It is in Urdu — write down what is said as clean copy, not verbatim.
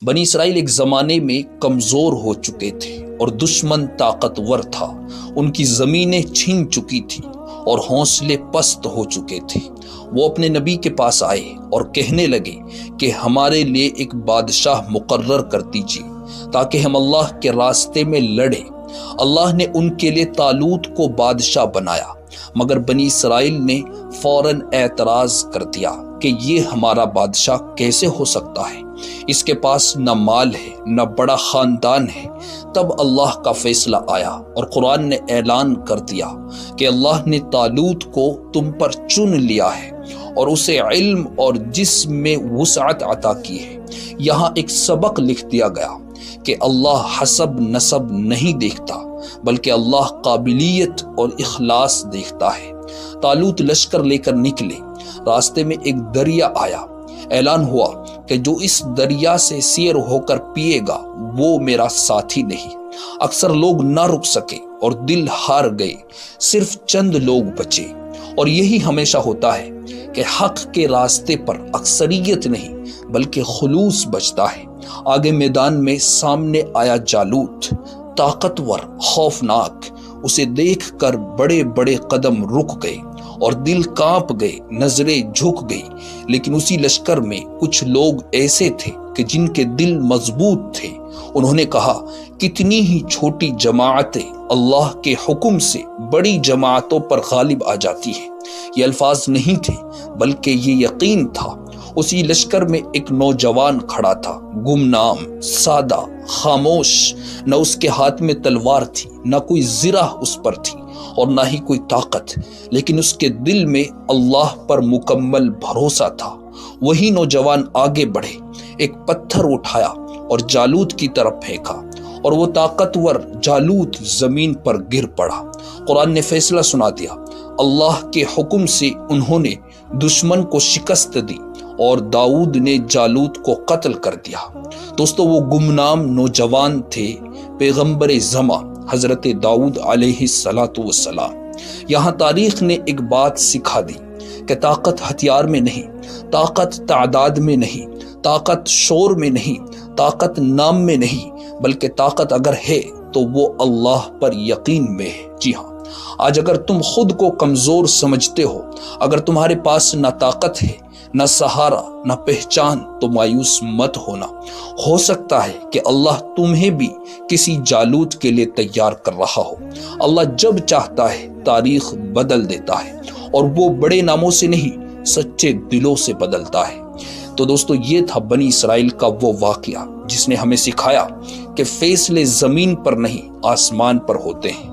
بنی اسرائیل ایک زمانے میں کمزور ہو چکے تھے اور دشمن طاقتور تھا. ان کی زمینیں چھن چکی تھی اور حوصلے پست ہو چکے تھے. وہ اپنے نبی کے پاس آئے اور کہنے لگے کہ ہمارے لیے ایک بادشاہ مقرر کر دیجیے تاکہ ہم اللہ کے راستے میں لڑیں. اللہ نے ان کے لیے طالوت کو بادشاہ بنایا، مگر بنی اسرائیل نے فوراً اعتراض کر دیا کہ یہ ہمارا بادشاہ کیسے ہو سکتا ہے، اس کے پاس نہ مال ہے نہ بڑا خاندان ہے. تب اللہ کا فیصلہ آیا اور قرآن نے اعلان کر دیا کہ اللہ نے طالوت کو تم پر چن لیا ہے اور اسے علم اور جسم میں وسعت عطا کی ہے. یہاں ایک سبق لکھ دیا گیا کہ اللہ حسب نسب نہیں دیکھتا بلکہ اللہ قابلیت اور اخلاص دیکھتا ہے. طالوت لشکر لے کر نکلے. راستے میں ایک دریا آیا. اعلان ہوا کہ جو اس دریا سے سیر ہو کر پیے گا وہ میرا ساتھی نہیں. اکثر لوگ نہ رک سکے اور دل ہار گئے. صرف چند لوگ بچے. اور یہی ہمیشہ ہوتا ہے کہ حق کے راستے پر اکثریت نہیں بلکہ خلوص بچتا ہے. آگے میدان میں سامنے آیا جالوت، طاقتور، خوفناک. اسے دیکھ کر بڑے بڑے قدم رک گئے اور دل کانپ گئے، نظریں جھک گئی. لیکن اسی لشکر میں کچھ لوگ ایسے تھے کہ جن کے دل مضبوط تھے. انہوں نے کہا، کتنی ہی چھوٹی جماعتیں اللہ کے حکم سے بڑی جماعتوں پر غالب آ جاتی ہیں. یہ الفاظ نہیں تھے بلکہ یہ یقین تھا. اسی لشکر میں ایک نوجوان کھڑا تھا، گمنام، سادہ، خاموش. نہ اس کے ہاتھ میں تلوار تھی، نہ کوئی زرہ اس پر تھی اور نہ ہی کوئی طاقت، لیکن اس کے دل میں اللہ پر مکمل بھروسہ تھا. وہی نوجوان آگے بڑھے، ایک پتھر اٹھایا اور جالوت کی طرف پھینکا اور وہ طاقتور جالوت زمین پر گر پڑا. قرآن نے فیصلہ سنا دیا. اللہ کے حکم سے انہوں نے دشمن کو شکست دی اور داؤد نے جالوت کو قتل کر دیا. دوستو، وہ گمنام نوجوان تھے پیغمبر زماں حضرت داؤد علیہ السلام. یہاں تاریخ نے ایک بات سکھا دی کہ طاقت ہتھیار میں نہیں، طاقت تعداد میں نہیں، طاقت شور میں نہیں، طاقت نام میں نہیں، بلکہ طاقت اگر ہے تو وہ اللہ پر یقین میں ہے. جی ہاں، آج اگر تم خود کو کمزور سمجھتے ہو، اگر تمہارے پاس نہ طاقت ہے، نہ سہارا، نہ پہچان، تو مایوس مت ہونا. ہو سکتا ہے کہ اللہ تمہیں بھی کسی جالوت کے لیے تیار کر رہا ہو. اللہ جب چاہتا ہے تاریخ بدل دیتا ہے، اور وہ بڑے ناموں سے نہیں، سچے دلوں سے بدلتا ہے. تو دوستو، یہ تھا بنی اسرائیل کا وہ واقعہ جس نے ہمیں سکھایا کہ فیصلے زمین پر نہیں، آسمان پر ہوتے ہیں.